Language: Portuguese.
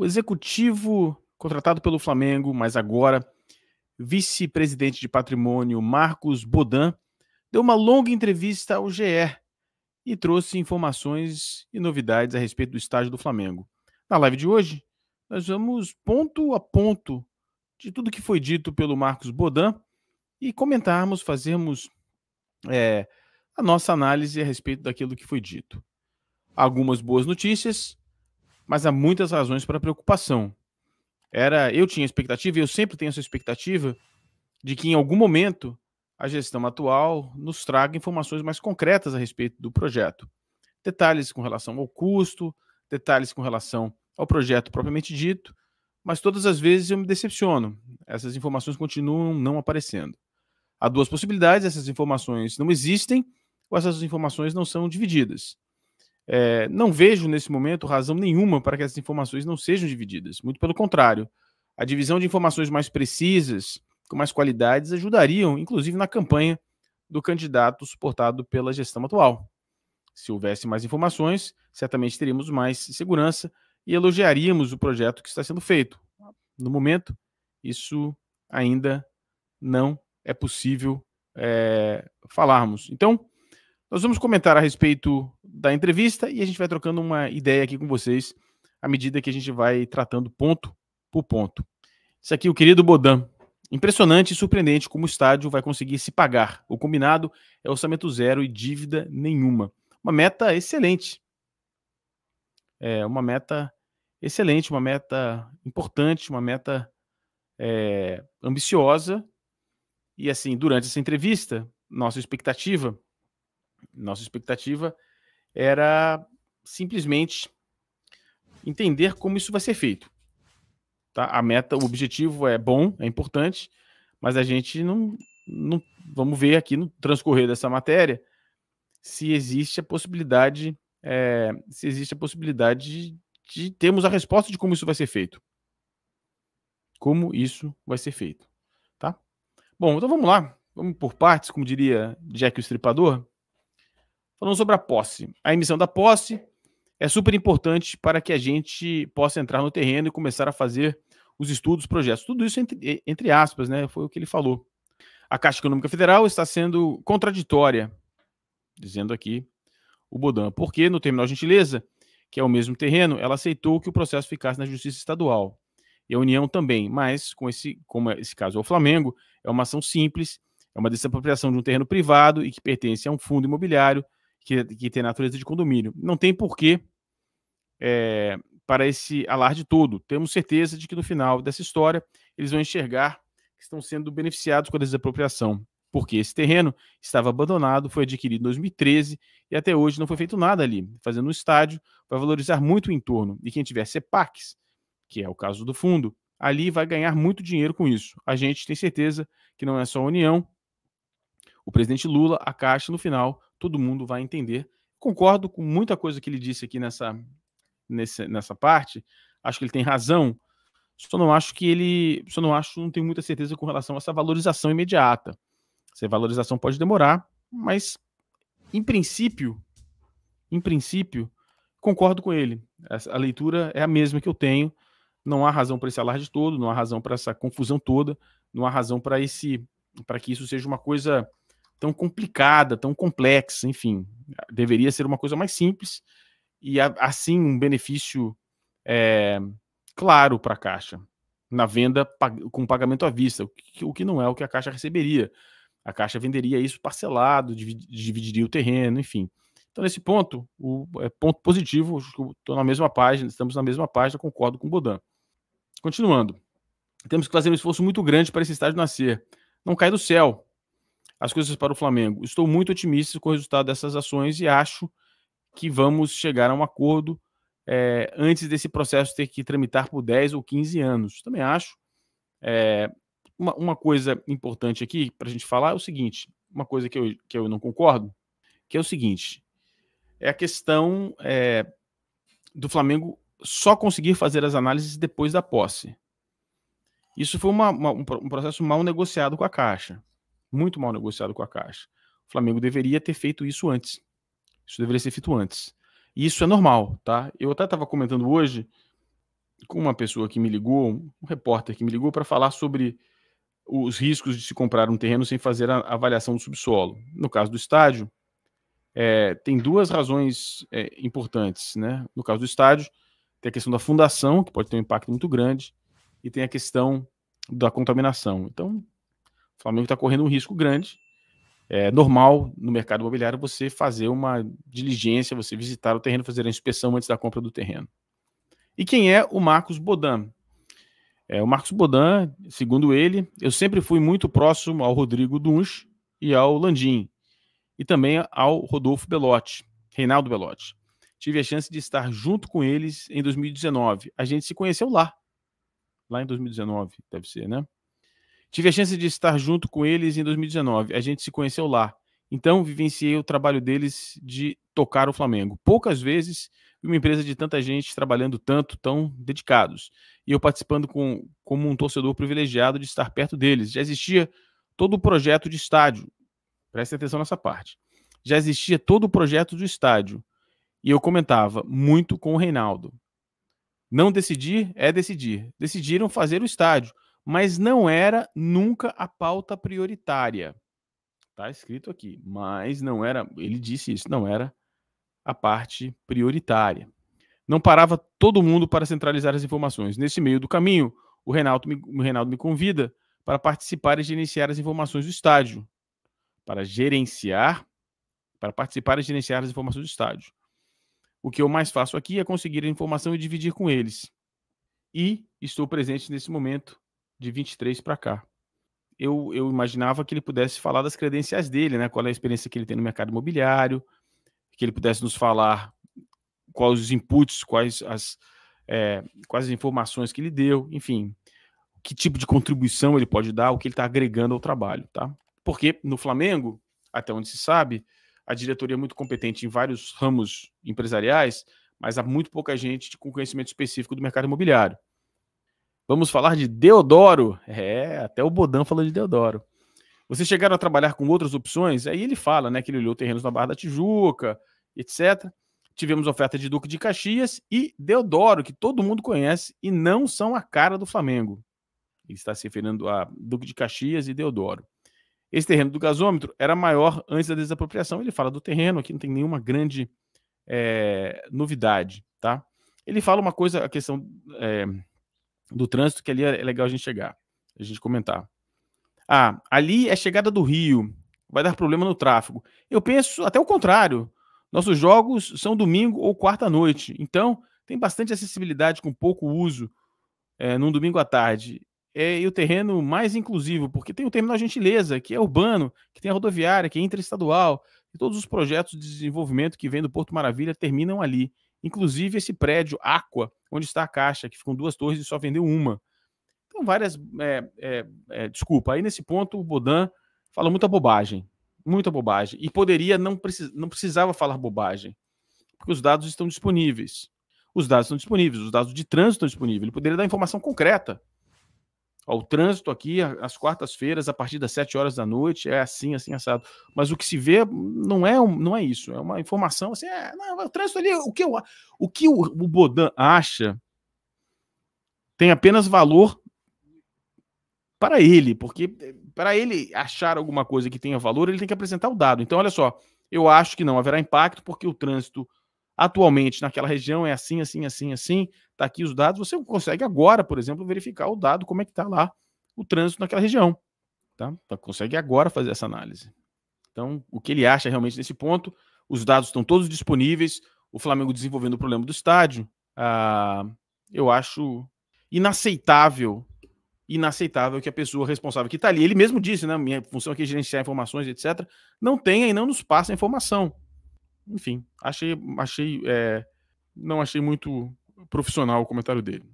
O executivo contratado pelo Flamengo, mas agora vice-presidente de patrimônio, Marcos Bodan, deu uma longa entrevista ao GE e trouxe informações e novidades a respeito do estágio do Flamengo. Na live de hoje, nós vamos ponto a ponto de tudo que foi dito pelo Marcos Bodan e comentarmos, fazermos a nossa análise a respeito daquilo que foi dito. Algumas boas notícias, mas há muitas razões para preocupação. Eu tinha expectativa, e eu sempre tenho essa expectativa, de que em algum momento a gestão atual nos traga informações mais concretas a respeito do projeto. Detalhes com relação ao custo, detalhes com relação ao projeto propriamente dito, mas todas as vezes eu me decepciono. Essas informações continuam não aparecendo. Há duas possibilidades: essas informações não existem ou essas informações não são divididas. Não vejo nesse momento razão nenhuma para que essas informações não sejam divididas. Muito pelo contrário, a divisão de informações mais precisas, com mais qualidades, ajudariam, inclusive, na campanha do candidato suportado pela gestão atual. Se houvesse mais informações, certamente teríamos mais segurança e elogiaríamos o projeto que está sendo feito. No momento, isso ainda não é possível falarmos. Então, nós vamos comentar a respeito da entrevista e a gente vai trocando uma ideia aqui com vocês à medida que a gente vai tratando ponto por ponto. Isso aqui, o querido Bodan. Impressionante e surpreendente como o estádio vai conseguir se pagar. O combinado é orçamento zero e dívida nenhuma. Uma meta excelente. Uma meta excelente, uma meta importante, uma meta ambiciosa. E assim, durante essa entrevista, nossa expectativa era simplesmente entender como isso vai ser feito. Tá? A meta, o objetivo é bom, é importante, mas a gente não vamos ver aqui no transcorrer dessa matéria se existe a possibilidade de termos a resposta de como isso vai ser feito. Como isso vai ser feito, tá? Bom, então vamos lá, vamos por partes, como diria Jack o Estripador. Falando sobre a posse. A emissão da posse é super importante para que a gente possa entrar no terreno e começar a fazer os estudos, projetos. Tudo isso entre aspas, né? Foi o que ele falou. A Caixa Econômica Federal está sendo contraditória, dizendo aqui o Bodan, porque no Terminal Gentileza, que é o mesmo terreno, ela aceitou que o processo ficasse na Justiça Estadual. E a União também, mas como esse caso é o Flamengo, é uma ação simples, é uma desapropriação de um terreno privado e que pertence a um fundo imobiliário que tem natureza de condomínio. Não tem porquê para esse alarde todo. Temos certeza de que no final dessa história eles vão enxergar que estão sendo beneficiados com a desapropriação, porque esse terreno estava abandonado, foi adquirido em 2013 e até hoje não foi feito nada ali. Fazendo um estádio vai valorizar muito o entorno. E quem tiver CEPACs, que é o caso do fundo, ali vai ganhar muito dinheiro com isso. A gente tem certeza que não é só a União, o presidente Lula, a Caixa, no final, todo mundo vai entender. Concordo com muita coisa que ele disse aqui nessa parte, acho que ele tem razão, não tenho muita certeza com relação a essa valorização imediata. Essa valorização pode demorar, mas em princípio, concordo com ele. A leitura é a mesma que eu tenho. Não há razão para esse alarde todo, não há razão para essa confusão toda, não há razão para que isso seja uma coisa tão complicada, tão complexa, enfim. Deveria ser uma coisa mais simples e, assim, um benefício claro para a Caixa, na venda com pagamento à vista, o que não é o que a Caixa receberia. A Caixa venderia isso parcelado, dividiria o terreno, enfim. Então, nesse ponto, ponto positivo, estou na mesma página, estamos na mesma página, concordo com o Bodan. Continuando, temos que fazer um esforço muito grande para esse estádio nascer. Não cai do céu as coisas para o Flamengo. Estou muito otimista com o resultado dessas ações e acho que vamos chegar a um acordo antes desse processo ter que tramitar por 10 ou 15 anos. Também acho. Uma coisa importante aqui para a gente falar é o seguinte, uma coisa que eu não concordo, que é o seguinte, é a questão do Flamengo só conseguir fazer as análises depois da posse. Isso foi um processo mal negociado com a Caixa, muito mal negociado com a Caixa. O Flamengo deveria ter feito isso antes. Isso deveria ser feito antes. E isso é normal, tá? Eu até estava comentando hoje com uma pessoa que me ligou, um repórter que me ligou para falar sobre os riscos de se comprar um terreno sem fazer a avaliação do subsolo. No caso do estádio, tem duas razões importantes, né? No caso do estádio, tem a questão da fundação, que pode ter um impacto muito grande, e tem a questão da contaminação. Então, o Flamengo está correndo um risco grande. É normal no mercado imobiliário você fazer uma diligência, você visitar o terreno, fazer a inspeção antes da compra do terreno. E quem é o Marcos Bodan? O Marcos Bodan, segundo ele, eu sempre fui muito próximo ao Rodrigo Dunch e ao Landim, e também ao Rodolfo Belotti, Reinaldo Belotti. Tive a chance de estar junto com eles em 2019. A gente se conheceu lá em 2019, deve ser, né? Tive a chance de estar junto com eles em 2019. A gente se conheceu lá. Então, vivenciei o trabalho deles de tocar o Flamengo. Poucas vezes vi uma empresa de tanta gente trabalhando tanto, tão dedicados. E eu participando como um torcedor privilegiado de estar perto deles. Já existia todo o projeto de estádio. Preste atenção nessa parte. Já existia todo o projeto do estádio. E eu comentava muito com o Reinaldo. Não decidir é decidir. Decidiram fazer o estádio, mas não era nunca a pauta prioritária. Está escrito aqui, mas não era, ele disse isso, não era a parte prioritária. Não parava todo mundo para centralizar as informações. Nesse meio do caminho, o Reinaldo me convida para participar e gerenciar as informações do estádio. Para participar e gerenciar as informações do estádio. O que eu mais faço aqui é conseguir a informação e dividir com eles. E estou presente nesse momento de 23 para cá. Eu imaginava que ele pudesse falar das credenciais dele, né? Qual é a experiência que ele tem no mercado imobiliário, que ele pudesse nos falar quais os inputs, quais as informações que ele deu, enfim, que tipo de contribuição ele pode dar, o que ele está agregando ao trabalho, tá? Porque no Flamengo, até onde se sabe, a diretoria é muito competente em vários ramos empresariais, mas há muito pouca gente com conhecimento específico do mercado imobiliário. Vamos falar de Deodoro. Até o Bodan falou de Deodoro. Vocês chegaram a trabalhar com outras opções? Aí ele fala, né, que ele olhou terrenos na Barra da Tijuca, etc. Tivemos oferta de Duque de Caxias e Deodoro, que todo mundo conhece e não são a cara do Flamengo. Ele está se referindo a Duque de Caxias e Deodoro. Esse terreno do gasômetro era maior antes da desapropriação. Ele fala do terreno, aqui não tem nenhuma grande novidade, tá? Ele fala uma coisa, a questão do trânsito, que ali é legal a gente comentar. Ali é chegada do Rio, vai dar problema no tráfego. Eu penso até o contrário. Nossos jogos são domingo ou quarta à noite, então tem bastante acessibilidade com pouco uso num domingo à tarde. E o terreno mais inclusivo, porque tem o terminal Gentileza, que é urbano, que tem a rodoviária, que é interestadual, e todos os projetos de desenvolvimento que vêm do Porto Maravilha terminam ali. Inclusive esse prédio Aqua, onde está a Caixa, que ficam 2 torres e só vendeu uma. Então, várias. Desculpa, aí nesse ponto o Bodan fala muita bobagem. Muita bobagem. E poderia, não precisava falar bobagem, porque os dados estão disponíveis. Os dados de trânsito estão disponíveis. Ele poderia dar informação concreta. O trânsito aqui, às quartas-feiras, a partir das 7 horas da noite, é assim, assim, assado. Mas o que se vê não é isso. É uma informação assim, o trânsito ali, o que o Bodan acha tem apenas valor para ele, porque para ele achar alguma coisa que tenha valor, ele tem que apresentar o dado. Então, olha só, eu acho que não haverá impacto, porque o trânsito atualmente naquela região é assim, assim, assim, assim, tá aqui os dados, você consegue agora, por exemplo, verificar o dado, como é que tá lá o trânsito naquela região, tá? Consegue agora fazer essa análise. Então, o que ele acha realmente nesse ponto, os dados estão todos disponíveis, o Flamengo desenvolvendo o problema do estádio, eu acho inaceitável que a pessoa responsável que está ali, ele mesmo disse, né, minha função aqui é gerenciar informações, etc., não tenha e não nos passa a informação. Enfim, não achei muito profissional o comentário dele.